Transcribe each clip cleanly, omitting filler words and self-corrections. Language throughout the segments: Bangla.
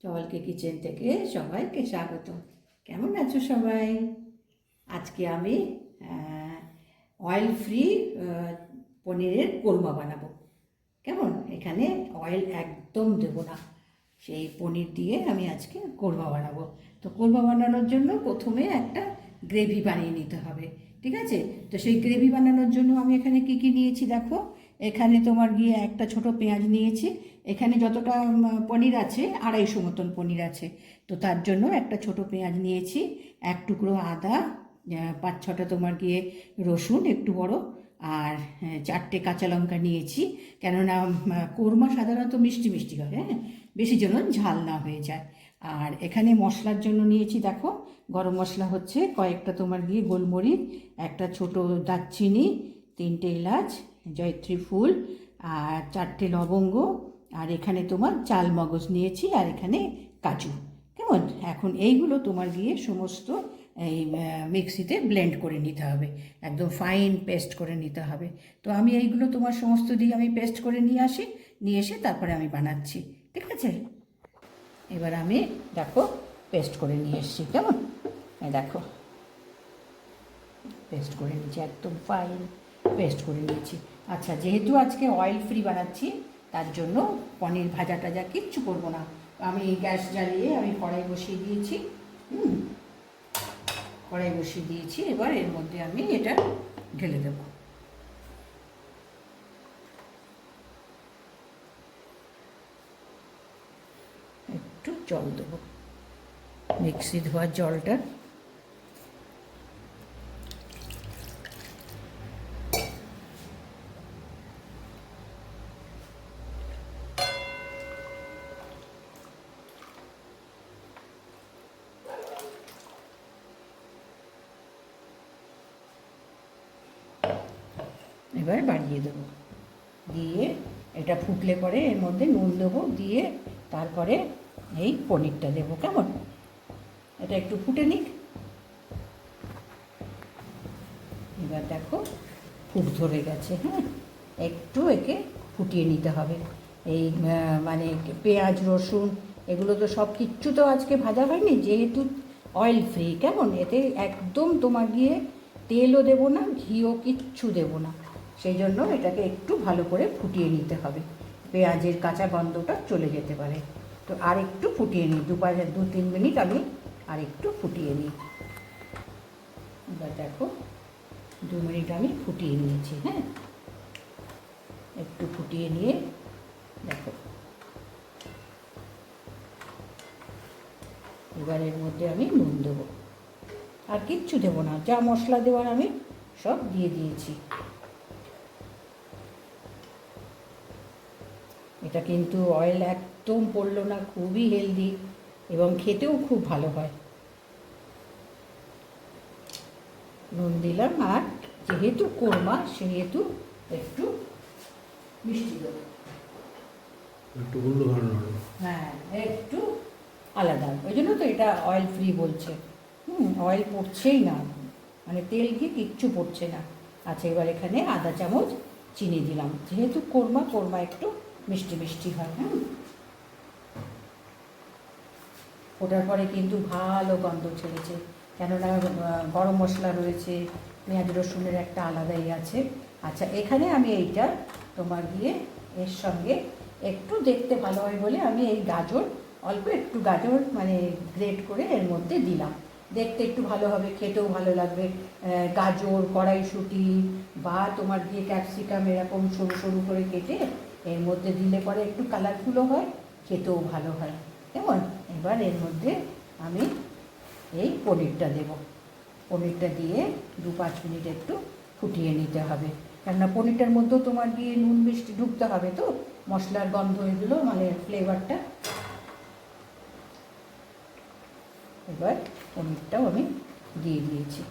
চওয়ালকে কিচেন থেকে সবাইকে স্বাগত। কেমন আছো সবাই? আজকে আমি অয়েল ফ্রি পনিরের কোরমা বানাবো। কেমন? এখানে অয়েল একদম দেবো না, সেই পনির দিয়ে আমি আজকে কোরমা বানাবো। তো কোরমা বানানোর জন্য প্রথমে একটা গ্রেভি বানিয়ে নিতে হবে, ঠিক আছে? তো সেই গ্রেভি বানানোর জন্য আমি এখানে কি কি নিয়েছি দেখো। এখানে তোমার গিয়ে একটা ছোট পেঁয়াজ নিয়েছি। এখানে যতটা পনির আছে 250 মতন পনির আছে, তো তার জন্য একটা ছোট পেঁয়াজ নিয়েছি, এক টুকরো আদা, 5-6টা তোমার গিয়ে রসুন একটু বড়, আর 4টে কাঁচা লঙ্কা নিয়েছি। কেননা কোরমা সাধারণত মিষ্টি মিষ্টি হয়, হ্যাঁ, বেশি যেন ঝাল না হয়ে যায়। আর এখানে মশলার জন্য নিয়েছি দেখো, গরম মশলা হচ্ছে কয়েকটা তোমার গিয়ে গোলমরিচ, একটা ছোট দারচিনি, 3টে এলাচ, জয়ত্রী ফুল, আর 4টে লবঙ্গ, আর এখানে তোমার চাল মগজ নিয়েছি, আর এখানে কাজু। কেমন? এখন এইগুলো তোমার গিয়ে সমস্ত এই মিক্সিতে ব্লেন্ড করে নিতে হবে, একদম ফাইন পেস্ট করে নিতে হবে। তো আমি এইগুলো তোমার সমস্ত দিয়ে আমি পেস্ট করে নিয়ে এসে তারপরে আমি বানাচ্ছি, ঠিক আছে? এবার আমি দেখো পেস্ট করে নিয়ে এসেছি। কেমন? দেখো পেস্ট করে নিয়েছি, একদম ফাইন পেস্ট করে নিয়েছি। আচ্ছা, যেহেতু আজকে অয়েল ফ্রি বানাচ্ছি, তার জন্য পনির ভাজা টাজা কিচ্ছু করবো না। আমি গ্যাস জ্বালিয়ে আমি কড়াই বসিয়ে দিয়েছি। কড়াই বসিয়ে দিয়েছি, এবার এর মধ্যে আমি এটা ঢেলে দেবো। একটু জল দেবো, মিক্সি ধোয়ার জলটা। এবার বাড়িয়ে দেবো, দিয়ে এটা ফুটলে পরে এর মধ্যে নুন দেবো, দিয়ে তারপরে এই পনিরটা দেবো। কেমন? এটা একটু ফুটে নিক। এবার দেখো ফুট ধরে গেছে, হ্যাঁ, একটু একে ফুটিয়ে নিতে হবে। এই মানে পেঁয়াজ রসুন এগুলো তো সব কিচ্ছু তো আজকে ভাজা হয়নি, যেহেতু অয়েল ফ্রি। কেমন? এতে একদম তোমার গিয়ে তেলও দেবো না, ঘিও কিচ্ছু দেবো না, সেই জন্য এটাকে একটু ভালো করে ফুটিয়ে নিতে হবে, পেঁয়াজের কাঁচা গন্ধটা চলে যেতে পারে। তো আর একটু ফুটিয়ে নিই, 2-3 মিনিট আমি আর একটু ফুটিয়ে নিই। এবার দেখো 2 মিনিট আমি ফুটিয়ে নিয়েছি, হ্যাঁ, একটু ফুটিয়ে নিয়ে দেখো এবার এর মধ্যে আমি নুন দেবো, আর কিচ্ছু দেবো না, যা মশলা দেওয়ার আমি সব দিয়ে দিয়েছি। এটা কিন্তু অয়েল একদম পড়লো না, খুবই হেলদি এবং খেতেও খুব ভালো হয়। নুন দিলাম, আর যেহেতু কোরমা সেহেতু একটু মিষ্টি দেবো, একটু অন্য ধরনের হবে। হ্যাঁ, একটু আলাদা, ওই জন্য তো এটা অয়েল ফ্রি বলছে। অয়েল পড়ছেই না, মানে তেল ঘি কিচ্ছু পড়ছে না। আচ্ছা, এবার এখানে আধা চামচ চিনি দিলাম, যেহেতু কোরমা একটু মিষ্টি মিষ্টি হয়। ওটার পরে কিন্তু ভালো গন্ধ ছেড়েছে, কেননা গরম মশলা রয়েছে, পেঁয়াজ রসুনের একটা আলাদাই আছে। আচ্ছা, এখানে আমি এইটা তোমার গিয়ে এর সঙ্গে একটু দেখতে ভালো হয় বলে আমি এই গাজর, অল্প একটু গাজর মানে গ্রেট করে এর মধ্যে দিলাম, দেখতে একটু ভালো হবে, খেতেও ভালো লাগবে। গাজর, কড়াইশুঁটি বা তোমার গিয়ে ক্যাপসিকাম এরকম সরু সরু করে কেটে এর মধ্যে দিলে পরে একটু কালারফুলও হয়, খেতেও ভালো হয়। কেমন? এবার এর মধ্যে আমি এই পনিরটা দেব, পনিরটা দিয়ে 2-5 মিনিট একটু ফুটিয়ে নিতে হবে, কেননা পনিরটার মধ্যেও তোমার গিয়ে নুন মিষ্টি ঢুকতে হবে, তো মশলার গন্ধ এগুলো মানে ফ্লেভারটা। এবার পনিরটাও আমি দিয়ে দিয়েছি।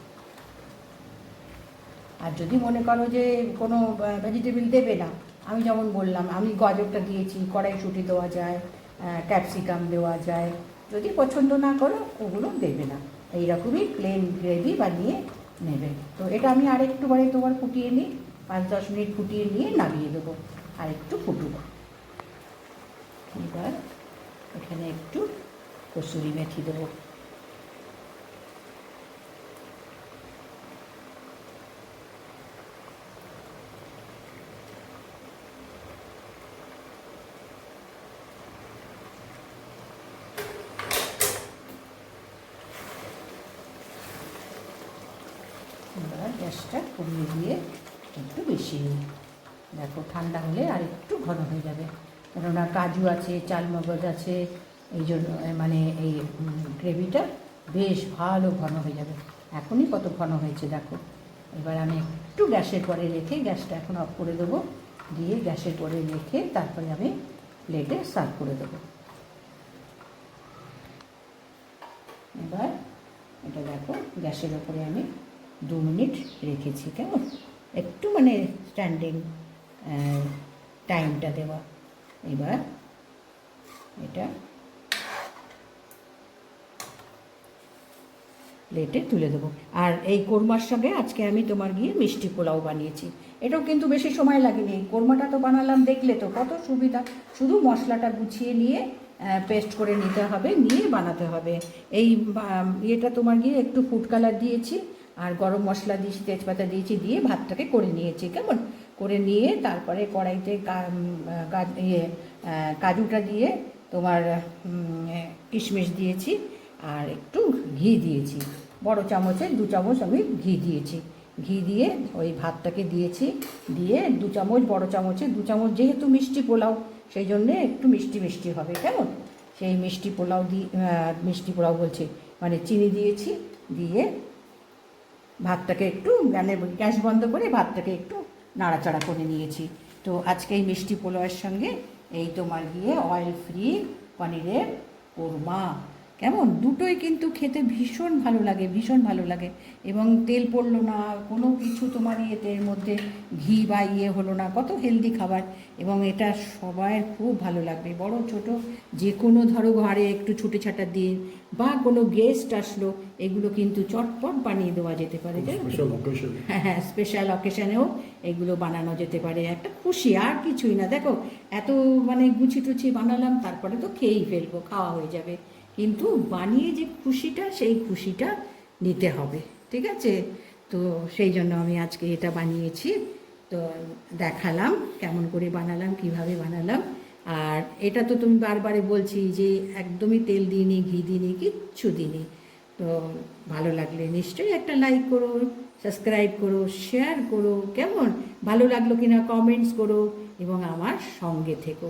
আর যদি মনে করো যে কোনো ভেজিটেবল দেবে না, আমি যেমন বললাম, আমি গাজরটা দিয়েছি, কড়াইশুঁটি দেওয়া যায়, ক্যাপসিকাম দেওয়া যায়, যদি পছন্দ না করো ওগুলো দেবে না, এইরকমই প্লেন গ্রেভি বানিয়ে নেবে। তো এটা আমি আরেকটুবারে তোমার ফুটিয়ে নিই, 5-10 মিনিট ফুটিয়ে নিয়ে নামিয়ে দেবো, আর একটু ফুটুক। এবার এখানে একটু কসুরি মেথি দেবো। এবার গ্যাসটা কমিয়ে দিয়ে একটু বেশি নিই। দেখো ঠান্ডা হলে আর একটু ঘন হয়ে যাবে, কেননা কাজু আছে, চালমগজ আছে, এই জন্য মানে এই গ্রেভিটা বেশ ভালো ঘন হয়ে যাবে। এখনই কত ঘন হয়েছে দেখো। এবার আমি একটু গ্যাসের পরে রেখে, গ্যাসটা এখন অফ করে দেবো, দিয়ে গ্যাসের পরে রেখে তারপরে আমি প্লেটে সার্ভ করে দেবো। এবার এটা দেখো গ্যাসের ওপরে আমি 2 মিনিট রেখেছি, কেমন একটু মানে স্ট্যান্ডিং টাইমটা দেওয়া। এবার এটা প্লেটে তুলে দেবো। আর এই কোরমার সঙ্গে আজকে আমি তোমার গিয়ে মিষ্টি পোলাও বানিয়েছি। এটাও কিন্তু বেশি সময় লাগেনি, কোরমাটা তো বানালাম দেখলে তো কত সুবিধা। শুধু মশলাটা গুছিয়ে নিয়ে পেস্ট করে নিতে হবে, নিয়ে বানাতে হবে। এই ইয়েটা তোমার গিয়ে একটু ফুড কালার দিয়েছি, আর গরম মশলা দিয়েছি, তেজপাতা দিয়েছি, দিয়ে ভাতটাকে করে নিয়েছি, কেমন করে নিয়ে তারপরে কড়াইতে কাজুটা দিয়ে তোমার কিশমিশ দিয়েছি, আর একটু ঘি দিয়েছি, বড় চামচের 2 চামচ আমি ঘি দিয়েছি। ঘি দিয়ে ওই ভাতটাকে দিয়েছি, দিয়ে 2 চামচ, বড় চামচের 2 চামচ, যেহেতু মিষ্টি পোলাও সেই জন্যে একটু মিষ্টি মিষ্টি হবে, কেমন সেই মিষ্টি পোলাও বলছি মানে চিনি দিয়েছি, দিয়ে ভাতটাকে একটু মানে গ্যাস বন্ধ করে ভাতটাকে একটু নাড়াচাড়া করে নিয়েছি। তো আজকে এই মিষ্টি পোলাওয়ের সঙ্গে এই তোমার গিয়ে অয়েল ফ্রি পনিরের কোরমা, কেমন দুটোই কিন্তু খেতে ভীষণ ভালো লাগে, ভীষণ ভালো লাগে। এবং তেল পড়লো না, কোনো কিছু তোমার ইয়েতে এর মধ্যে ঘি বা হলো না, কত হেলদি খাবার। এবং এটা সবার খুব ভালো লাগবে, বড় ছোট যে কোনো ধরো ঘরে একটু ছুটে ছাটার দিন বা কোনো গেস্ট আসলো, এগুলো কিন্তু চটপট বানিয়ে দেওয়া যেতে পারে। হ্যাঁ, স্পেশাল অকেশনেও এগুলো বানানো যেতে পারে, একটা খুশি আর কিছুই না। দেখো এত মানে গুছি টুচি বানালাম, তারপরে তো খেয়েই ফেলবো, খাওয়া হয়ে যাবে, কিন্তু বানিয়ে যে খুশিটা, সেই খুশিটা নিতে হবে, ঠিক আছে? তো সেই জন্য আমি আজকে এটা বানিয়েছি, তো দেখালাম কেমন করে বানালাম, কিভাবে বানালাম। আর এটা তো তুমি বারবারে বলছি যে একদমই তেল দিইনি, ঘি দিইনি, কিচ্ছু দিইনি। তো ভালো লাগলে নিশ্চয়ই একটা লাইক করো, সাবস্ক্রাইব করো, শেয়ার করো, কেমন ভালো লাগলো কিনা কমেন্টস করো, এবং আমার সঙ্গে থেকো।